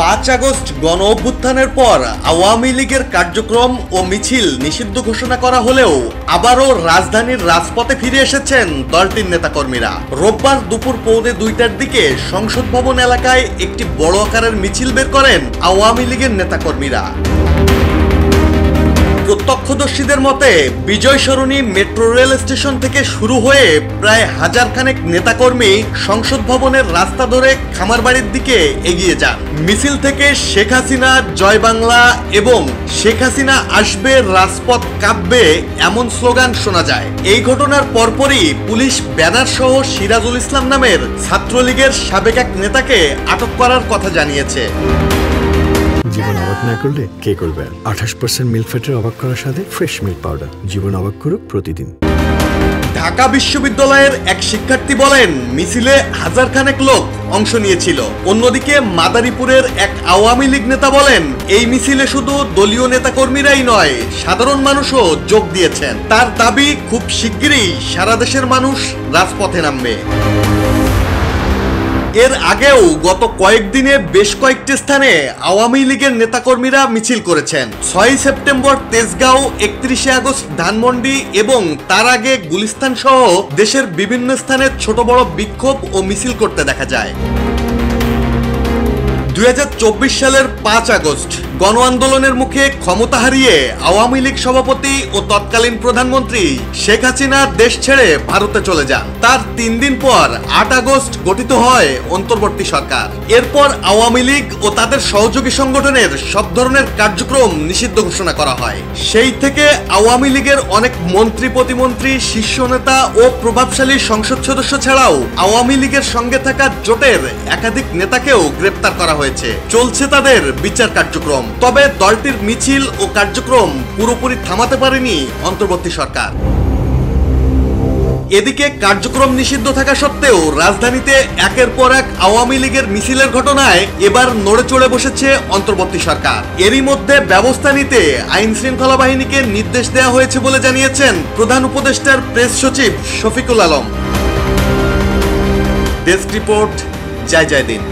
5 August গণ অভ্যুত্থানের পর আওয়ামী লীগের কার্যক্রম ও মিছিল নিষিদ্ধ ঘোষণা করা হলেও আবারও রাজধানীর রাজপথে ফিরে এসেছেন দলটির নেতাকর্মীরা। রোববার দুপুর 1:45টার দিকে সংসদ ভবন এলাকায় একটি বড় আকারের মিছিল বের করেন আওয়ামী লীগের নেতাকর্মীরা। প্রত্যক্ষদর্শীদের মতে বিজয় সরণি মেট্রো রেল স্টেশন থেকে শুরু হয়ে প্রায় হাজারখানেক নেতাকর্মী সংসদ ভবনের রাস্তা ধরে খামারবাড়ির দিকে এগিয়ে যান। মিছিল থেকে শেখ হাসিনা জয় বাংলা এবং শেখ হাসিনা আসবে, রাজপথ কাঁপবে এমন স্লোগান শোনা যায়। এই ঘটনার পরপরই পুলিশ ব্যানার সহ সিরাজুল ইসলাম নামের ছাত্রলীগের সাবেক এক নেতাকে আটক করার কথা জানিয়েছে। জীবন অবাক না করলে কে করবে? 28% মিল্ক ফ্যাটের অবাক করার সাথে ফ্রেশ মিল্ক পাউডার। জীবন অবাক করুক প্রতিদিন। ঢাকা বিশ্ববিদ্যালয়ের এক শিক্ষার্থী বলেন, মিছিলে হাজারখানেক লোক অংশ নিয়েছিল। অন্যদিকে মাদারীপুরের এক আওয়ামী লীগ নেতা বলেন, এই মিছিলে শুধু দলীয় নেতাকর্মীরাই নয়, সাধারণ মানুষও যোগ দিয়েছেন। তার দাবি, খুব শিগগিরই সারা দেশের মানুষ রাজপথে নামবে। এর আগেও গত কয়েকদিনে বেশ কয়েকটি স্থানে আওয়ামী লীগের নেতাকর্মীরা মিছিল করেছেন। 6 সেপ্টেম্বর তেজগাঁও, 31 আগস্ট ধানমন্ডি এবং তার আগে গুলিস্তান সহ দেশের বিভিন্ন স্থানে ছোট বড় বিক্ষোভ ও মিছিল করতে দেখা যায়। 2024 সালের 5 আগস্ট গণ আন্দোলনের মুখে ক্ষমতা হারিয়ে আওয়ামী লীগ সভাপতি ও তৎকালীন প্রধানমন্ত্রী শেখ হাসিনা দেশ ছেড়ে ভারতে চলে যান। তার 3 দিন পর 8 আগস্ট গঠিত হয় অন্তর্বর্তী সরকার। এরপর আওয়ামী লীগ ও তাদের সহযোগী সংগঠনের সব ধরনের কার্যক্রম নিষিদ্ধ ঘোষণা করা হয়। সেই থেকে আওয়ামী লীগের অনেক মন্ত্রী, প্রতিমন্ত্রী, শীর্ষ নেতা ও প্রভাবশালী সংসদ সদস্য ছাড়াও আওয়ামী লীগের সঙ্গে থাকা জোটের একাধিক নেতাকেও গ্রেপ্তার করা হয়েছে। চলছে তাদের বিচার কার্যক্রম। তবে দলটির মিছিল ও কার্যক্রম পুরোপুরি থামাতে পারেনি অন্তর্বর্তী সরকার। এদিকে কার্যক্রম নিষিদ্ধ থাকা সত্ত্বেও রাজধানীতে একের পর এক আওয়ামী লীগের মিছিলের ঘটনায় এবার নড়ে চড়ে বসেছে অন্তর্বর্তী সরকার। এরই মধ্যে ব্যবস্থা নিতে আইন শৃঙ্খলা বাহিনীকে নির্দেশ দেওয়া হয়েছে বলে জানিয়েছেন প্রধান উপদেষ্টার প্রেস সচিব শফিকুল আলম। ডেস্ক রিপোর্ট, জয় জয় দিন।